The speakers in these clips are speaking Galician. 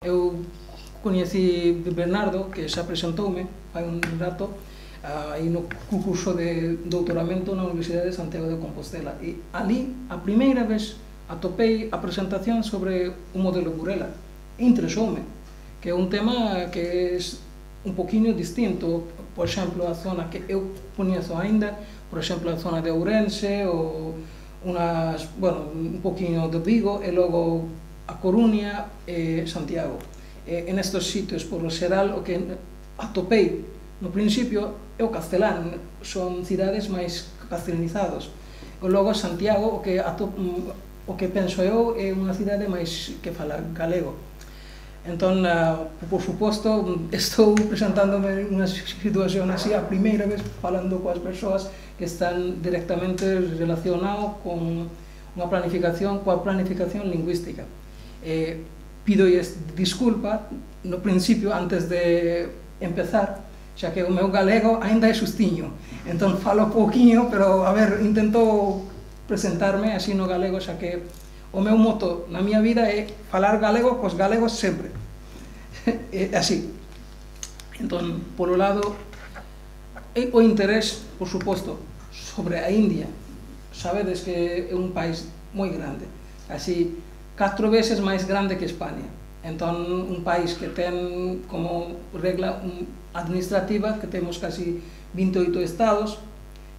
Eu coñecí Bernardo, que xa presentoume hai un rato, aí no curso de doutoramento na Universidade de Santiago de Compostela. E ali, a primeira vez, atopei a presentación sobre o modelo Burela. E interesoume, que é un tema que é un poquinho distinto. Por exemplo, a zona que eu coñezo ainda, por exemplo, a zona de Ourense, ou un poquinho de Vigo, e logo a Coruña e Santiago. En estes sitios, por lo xeral, o que atopei no principio é o castelán, son cidades máis castelanizados. E logo Santiago, o que penso eu, é unha cidade máis que fala galego. Entón, por suposto, estou presentándome unha situación así a primeira vez falando coas persoas que están directamente relacionados con unha planificación, coa planificación lingüística. Pídolles disculpa no principio, antes de empezar, xa que o meu galego ainda é xustiño, entón falo pouquiño, pero, a ver, intento presentarme así no galego, xa que o meu moto na miña vida é falar galego cos galegos sempre, é así. Entón, polo lado, o interés, por suposto, sobre a India. Sabedes que é un país moi grande, así 4 veces máis grande que España. Entón, un país que ten como regla administrativa que temos casi 28 estados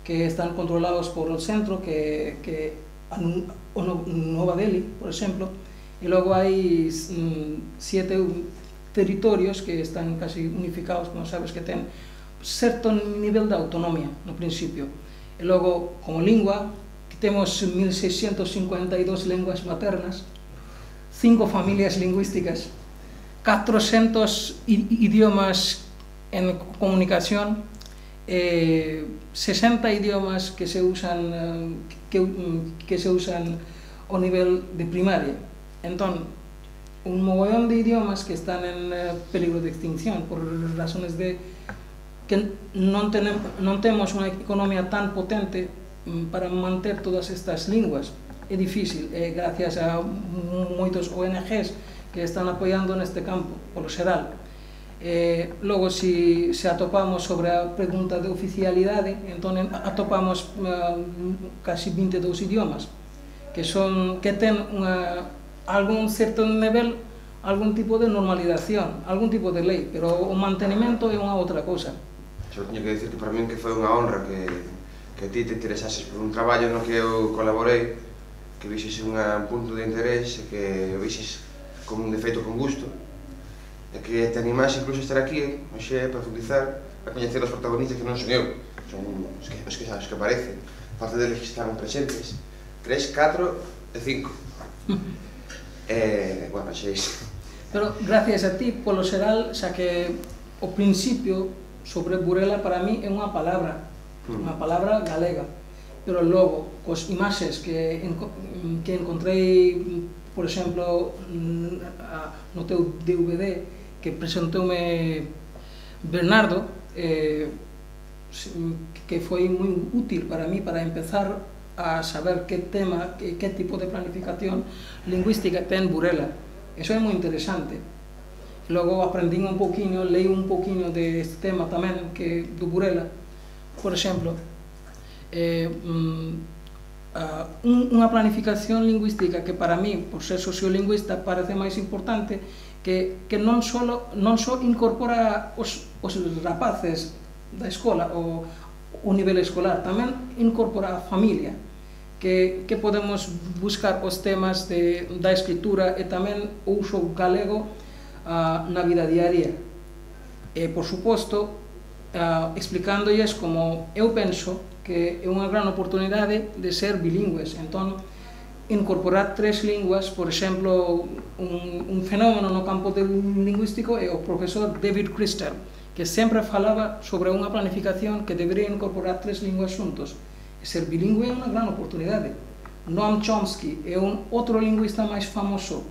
que están controlados por o centro, que o Nova Delhi, por exemplo, e logo hai 7 territorios que están casi unificados, como sabes, que ten certo nivel de autonomía no principio. E logo, como lingua, que temos 1652 lenguas maternas, 5 familias lingüísticas, 400 idiomas en comunicación, 60 idiomas que se usan ao nivel de primaria. Entón, un mogollón de idiomas que están en peligro de extinción por razones de que non temos unha economía tan potente para manter todas estas linguas. É difícil, gracias a moitos ONGs que están apoiando neste campo, polo xeral. Logo, se atopamos sobre a pregunta de oficialidade, entón atopamos casi 22 idiomas que ten algún certo nivel, algún tipo de normalización, algún tipo de lei, pero o mantenimento é unha outra cousa. Só teño que dicir que para min que foi unha honra que ti te interesases por un traballo no que eu colaborei, que vixes un punto de interés e que o vixes como un defeito con gusto, e que te animase incluso a estar aquí, hoxe, a profundizar, a coñecer os protagonistas que non son eu, son os que aparecen, parte deles que estaban presentes, 3, 4 e 5. Bueno, xeis. Pero gracias a ti, polo xeral, xa que o principio sobre Burela para mí é unha palabra galega, pero logo, cos imaxes que encontrei, por exemplo, no teu DVD que presentoume Bernardo, que foi moi útil para mí para empezar a saber que tema, que tipo de planificación lingüística ten Burela. Eso é moi interesante. Logo aprendín un poquinho, leí un poquinho deste tema tamén, que do Burela. Por exemplo, unha planificación lingüística que para mí, por ser sociolingüista, parece máis importante, que non só incorpora os rapaces da escola, o nivel escolar, tamén incorpora a familia, que podemos buscar os temas da escritura e tamén o uso galego na vida diaria. E, por suposto, explicándolles como eu penso que é unha gran oportunidade de ser bilingües. Entón, incorporar 3 linguas, por exemplo, un fenómeno no campo lingüístico é o profesor David Crystal, que sempre falaba sobre unha planificación que debería incorporar 3 linguas xuntos. E ser bilingüe é unha gran oportunidade. Noam Chomsky é un outro lingüista máis famoso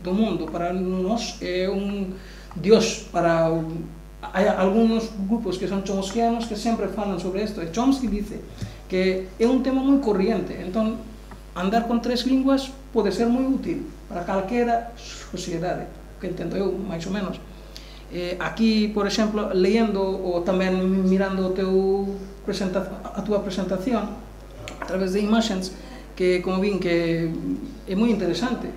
do mundo, para nós é un dios. Hai algúns grupos que son chomskianos que sempre falan sobre isto, e Chomsky dice que é un tema moi corriente. Entón, andar con 3 linguas pode ser moi útil para calquera sociedade, ok? que intento eu, máis ou menos. Aquí, por exemplo, leyendo ou tamén mirando a túa presentación a través de imaxes, que como vin que é moi interesante,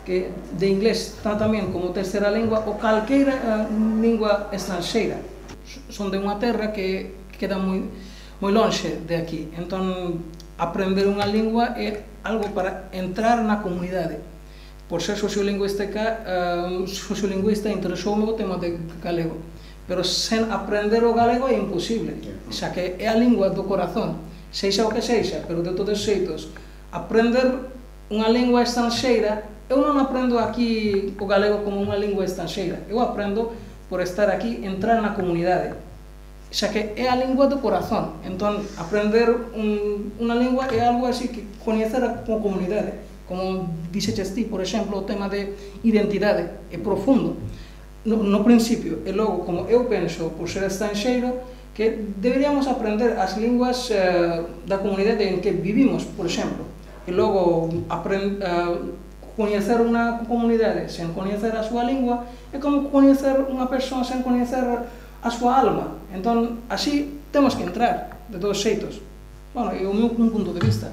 que de inglés está tamén como terceira lingua ou calqueira lingua estranxeira. Son de unha terra que queda moi lonxe de aquí, entón aprender unha lingua é algo para entrar na comunidade. Por ser sociolingüista, interesoume o tema de galego, pero sen aprender o galego é imposible, xa que é a lingua do corazón, seixa o que seixa, pero de todos os xeitos, aprender unha lingua estranxeira, eu non aprendo aquí o galego como unha lingua estranxeira, eu aprendo por estar aquí, entrar na comunidade, xa que é a lingua do corazón, entón aprender unha lingua é algo así que coñecer a comunidade. Como dixeches ti, por exemplo, o tema de identidade é profundo no principio, e logo, como eu penso, por ser estranxeiro, que deberíamos aprender as linguas da comunidade en que vivimos, por exemplo, e logo coñecer unha comunidade sen coñecer a súa lingua é como coñecer unha persoa sen coñecer a súa alma. Entón, así temos que entrar de todos os xeitos. Bueno, é o meu punto de vista.